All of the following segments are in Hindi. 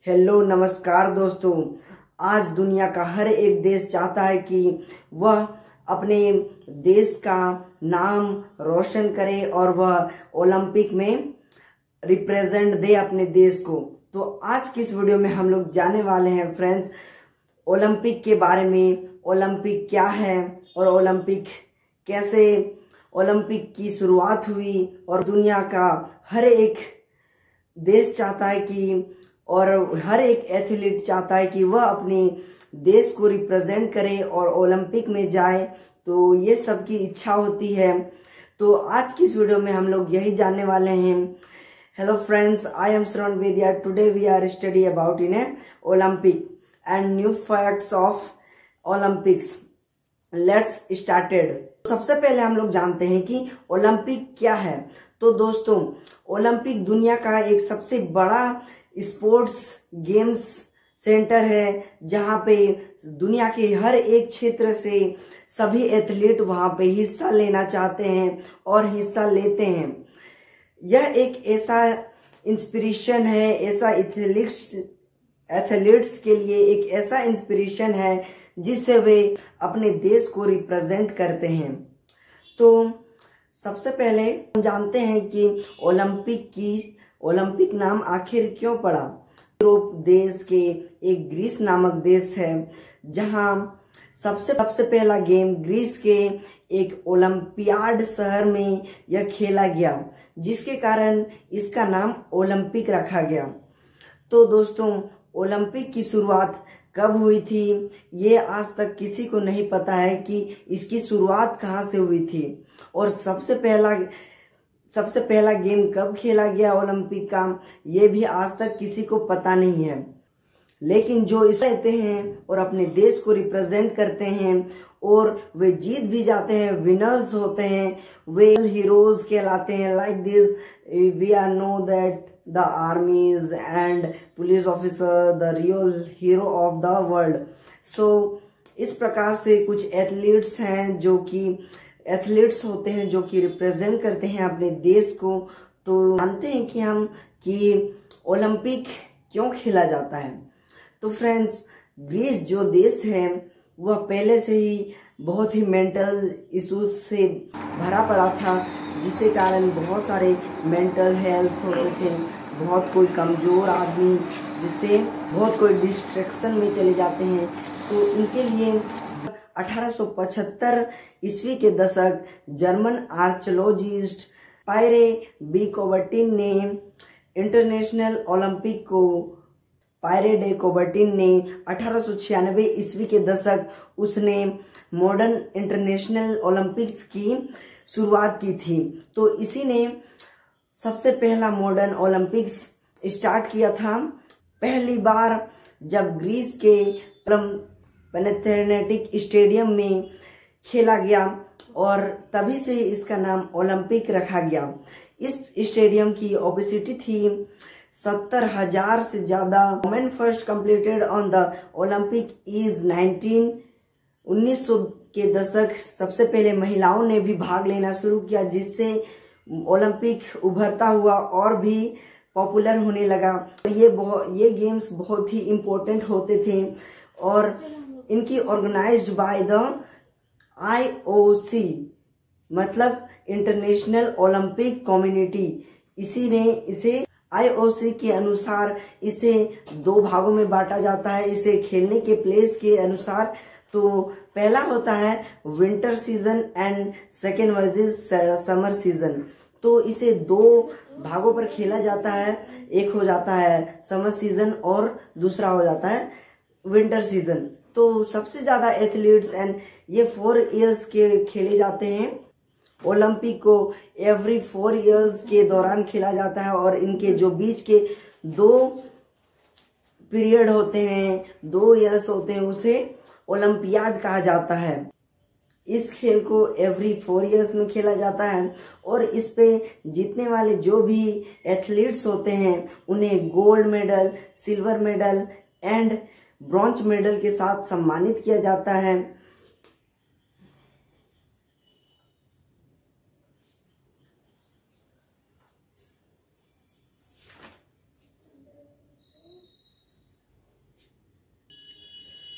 हेलो नमस्कार दोस्तों। आज दुनिया का हर एक देश चाहता है कि वह अपने देश का नाम रोशन करे और वह ओलंपिक में रिप्रेजेंट दे अपने देश को। तो आज की इस वीडियो में हम लोग जानने वाले हैं फ्रेंड्स ओलंपिक के बारे में। ओलंपिक क्या है और ओलंपिक कैसे ओलंपिक की शुरुआत हुई और दुनिया का हर एक देश चाहता है कि और हर एक एथलीट चाहता है कि वह अपने देश को रिप्रेजेंट करे और ओलंपिक में जाए। तो ये सबकी इच्छा होती है। तो आज की इस वीडियो में हम लोग यही जानने वाले हैं। Hello friends, I am Shravan Vedia. Today we are study about in Olympic and new facts of Olympics. Let's started. सबसे पहले हम लोग जानते हैं कि ओलंपिक क्या है। तो दोस्तों, ओलंपिक दुनिया का एक सबसे बड़ा स्पोर्ट्स गेम्स सेंटर है जहां पे दुनिया के हर एक क्षेत्र से सभी एथलीट वहां पे हिस्सा लेना चाहते हैं और हिस्सा लेते हैं। यह एक ऐसा इंस्पिरेशन है, ऐसा एथलीट्स के लिए एक ऐसा इंस्पिरेशन है जिससे वे अपने देश को रिप्रेजेंट करते हैं। तो सबसे पहले हम जानते हैं कि ओलंपिक नाम आखिर क्यों पड़ा। यूरोप देश के एक ग्रीस नामक देश है जहां सबसे पहला गेम ग्रीस के एक ओलंपियाड शहर में यह खेला गया, जिसके कारण इसका नाम ओलंपिक रखा गया। तो दोस्तों, ओलंपिक की शुरुआत कब हुई थी ये आज तक किसी को नहीं पता है कि इसकी शुरुआत कहाँ से हुई थी और सबसे पहला गेम कब खेला गया ओलंपिक का ये भी आज तक किसी को पता नहीं है। लेकिन जो इस रहते हैं और अपने देश को रिप्रेजेंट करते हैं और वे जीत भी जाते हैं, विनर्स होते हैं, वे हीरोज कहलाते हैं। Like this we are know that the armies and police officer the real hero of the world. So इस प्रकार से कुछ एथलीट्स हैं जो कि एथलीट्स होते हैं जो कि रिप्रेजेंट करते हैं अपने देश को। तो जानते हैं कि हम कि ओलंपिक क्यों खेला जाता है। तो फ्रेंड्स, ग्रीस जो देश है वह पहले से ही बहुत ही मेंटल इश्यूज से भरा पड़ा था, जिसके कारण बहुत सारे मेंटल हेल्थ होते थे। बहुत कोई कमजोर आदमी, जिससे बहुत कोई डिस्ट्रैक्शन में चले जाते हैं। तो इनके लिए 1875 ईस्वी के दशक जर्मन आर्चोलॉजिस्ट पायरे बी कोबर्टिन ने इंटरनेशनल ओलंपिक को पायरे डे कोबर्टिन ने 1896 ईस्वी के दशक उसने मॉडर्न इंटरनेशनल ओलंपिक्स की शुरुआत की थी। तो इसी ने सबसे पहला मॉडर्न ओलंपिक्स स्टार्ट किया था। पहली बार जब ग्रीस के पैनाथेनेटिक स्टेडियम में खेला गया और तभी से इसका नाम ओलंपिक रखा गया। इस स्टेडियम की ओपेसिटी थी 70,000 से ज्यादा। Women first completed on the Olympic is 1900 के दशक सबसे पहले महिलाओं ने भी भाग लेना शुरू किया, जिससे ओलंपिक उभरता हुआ और भी पॉपुलर होने लगा। ये गेम्स बहुत ही इम्पोर्टेंट होते थे और इनकी ऑर्गेनाइज्ड बाय द IOC, मतलब इंटरनेशनल ओलंपिक कम्युनिटी। इसी ने इसे IOC के अनुसार इसे 2 भागों में बांटा जाता है, इसे खेलने के प्लेस के अनुसार। तो पहला होता है winter season and second versus summer season. तो इसे 2 भागों पर खेला जाता है। एक हो जाता है समर सीजन और दूसरा हो जाता है विंटर सीजन। तो सबसे ज्यादा एथलीट्स एंड ये 4 इयर्स के खेले जाते हैं। ओलंपिक को एवरी 4 इयर्स के दौरान खेला जाता है और इनके जो बीच के 2 पीरियड होते हैं, 2 इयर्स होते हैं, उसे ओलंपियाड कहा जाता है। इस खेल को एवरी 4 इयर्स में खेला जाता है और इस पे जीतने वाले जो भी एथलीट्स होते हैं उन्हें gold medal, silver medal and bronze medal के साथ सम्मानित किया जाता है।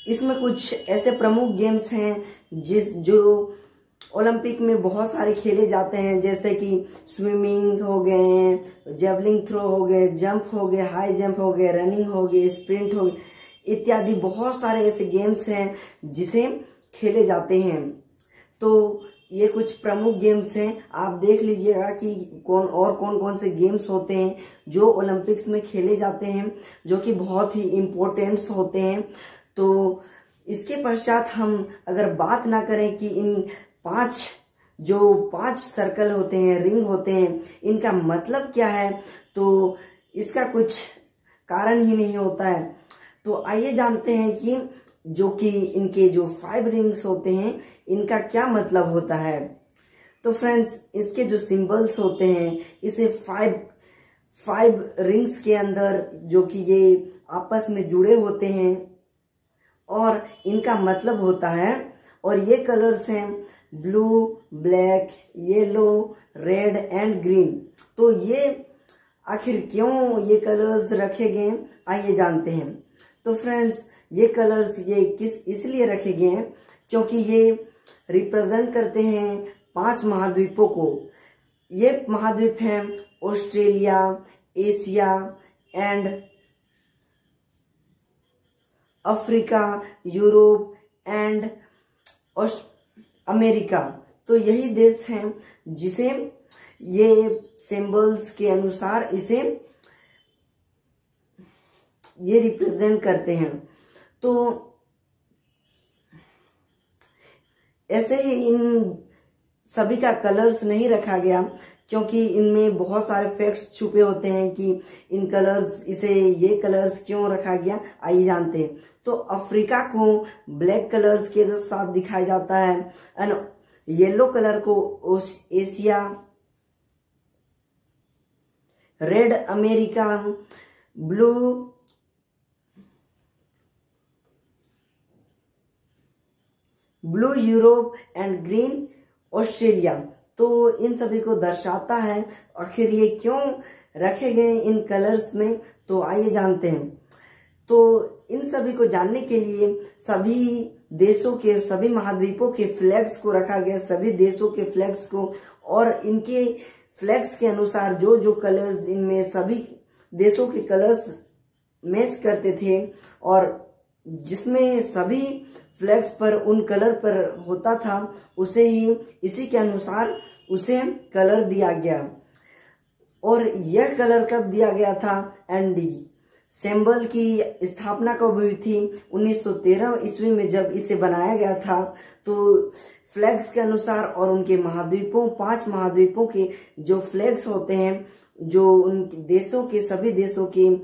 इसमें कुछ ऐसे प्रमुख गेम्स हैं जो ओलंपिक में बहुत सारे खेले जाते हैं, जैसे कि स्विमिंग हो गए, जेवलिंग थ्रो हो गए, जंप हो गए, हाई जंप हो गए, रनिंग हो गए, स्प्रिंट हो गए, इत्यादि बहुत सारे ऐसे गेम्स हैं जिसे खेले जाते हैं। तो ये कुछ प्रमुख गेम्स हैं, आप देख लीजिएगा कि कौन कौन से गेम्स होते हैं जो ओलंपिक्स में खेले जाते हैं, जो कि बहुत ही इम्पोर्टेंट्स होते हैं। तो इसके पश्चात हम अगर बात ना करें कि इन पांच सर्कल होते हैं, रिंग होते हैं, इनका मतलब क्या है, तो इसका कुछ कारण ही नहीं होता है। तो आइए जानते हैं कि जो कि इनके जो 5 रिंग्स होते हैं इनका क्या मतलब होता है। तो फ्रेंड्स, इसके जो सिंबल्स होते हैं, इसे 5 रिंग्स के अंदर जो कि ये आपस में जुड़े होते हैं और इनका मतलब होता है, और ये कलर्स हैं blue, black, yellow, red and green. तो ये आखिर क्यों ये कलर्स रखे गए, आइए जानते हैं। तो फ्रेंड्स, ये कलर्स ये इसलिए रखे गए हैं क्योंकि ये रिप्रेजेंट करते हैं 5 महाद्वीपों को। ये महाद्वीप हैं Australia, Asia and Africa, Europe and America. तो यही देश हैं जिसे ये सिंबल्स के अनुसार इसे ये रिप्रेजेंट करते हैं। तो ऐसे ही इन सभी का कलर्स नहीं रखा गया क्योंकि इनमें बहुत सारे फैक्ट्स छुपे होते हैं कि इन कलर्स इसे ये कलर्स क्यों रखा गया, आइए जानते हैं। तो अफ्रीका को ब्लैक कलर्स के साथ दिखाया जाता है एंड येलो कलर को Asia, red America, blue Europe and green Australia. तो इन सभी को दर्शाता है आखिर ये क्यों रखे गए इन कलर्स में, तो आइए जानते हैं। तो इन सभी को जानने के लिए सभी देशों के, सभी महाद्वीपों के फ्लैग्स को रखा गया, सभी देशों के फ्लैग्स को, और इनके फ्लैग्स के अनुसार जो जो कलर्स इनमें सभी देशों के कलर्स मैच करते थे, और जिसमें सभी फ्लैग्स पर उन कलर पर होता था उसे ही इसी के अनुसार उसे कलर दिया गया। और यह कलर कब दिया गया था एंड सिंबल की स्थापना कब हुई थी, 1913 ईस्वी में जब इसे बनाया गया था। तो फ्लैग्स के अनुसार और उनके महाद्वीपों, 5 महाद्वीपों के जो फ्लैग्स होते हैं, जो उन देशों के, सभी देशों के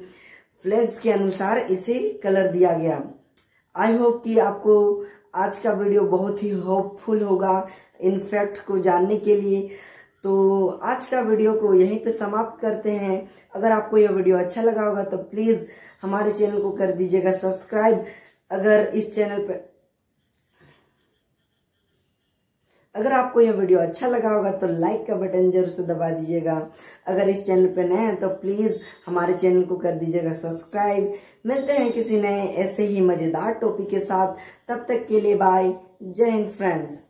फ्लैग्स के अनुसार इसे कलर दिया गया। आई होप कि आपको आज का वीडियो बहुत ही होपफुल होगा इन फैक्ट को जानने के लिए। तो आज का वीडियो को यहीं पे समाप्त करते हैं। अगर आपको यह वीडियो अच्छा लगा होगा तो प्लीज हमारे चैनल को कर दीजिएगा सब्सक्राइब। अगर आपको यह वीडियो अच्छा लगा होगा तो लाइक का बटन जरूर से दबा दीजिएगा। अगर इस चैनल पे नए हैं तो प्लीज हमारे चैनल को कर दीजिएगा सब्सक्राइब। मिलते हैं किसी नए ऐसे ही मजेदार टॉपिक के साथ, तब तक के लिए बाय, जय हिंद फ्रेंड्स।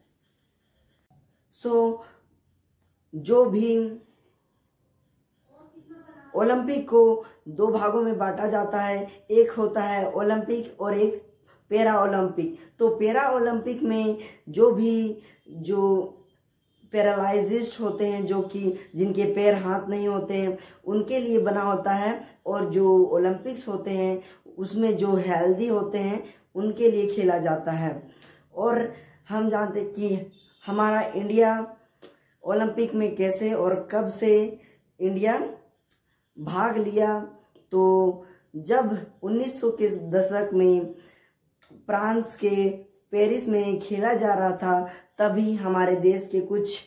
जो भी ओलंपिक को 2 भागों में बांटा जाता है, एक होता है ओलंपिक और एक पैरा ओलंपिक। तो पैरा ओलंपिक में जो पैरालाइज्ड होते हैं, जो कि जिनके पैर हाथ नहीं होते हैं, उनके लिए बना होता है, और जो ओलंपिक्स होते हैं उसमें जो हेल्दी होते हैं उनके लिए खेला जाता है। और हम जानते हैं कि हमारा इंडिया ओलंपिक में कैसे और कब से इंडिया भाग लिया। तो जब 1900 के दशक में फ्रांस के पेरिस में खेला जा रहा था, तभी हमारे देश के कुछ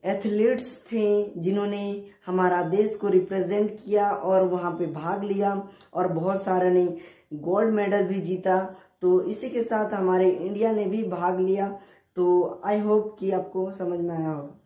एथलीट्स थे जिन्होंने हमारा देश को रिप्रेजेंट किया और वहां पे भाग लिया, और बहुत सारे ने गोल्ड मेडल भी जीता। तो इसी के साथ हमारे इंडिया ने भी भाग लिया। तो आई होप कि आपको समझ में आया होगा।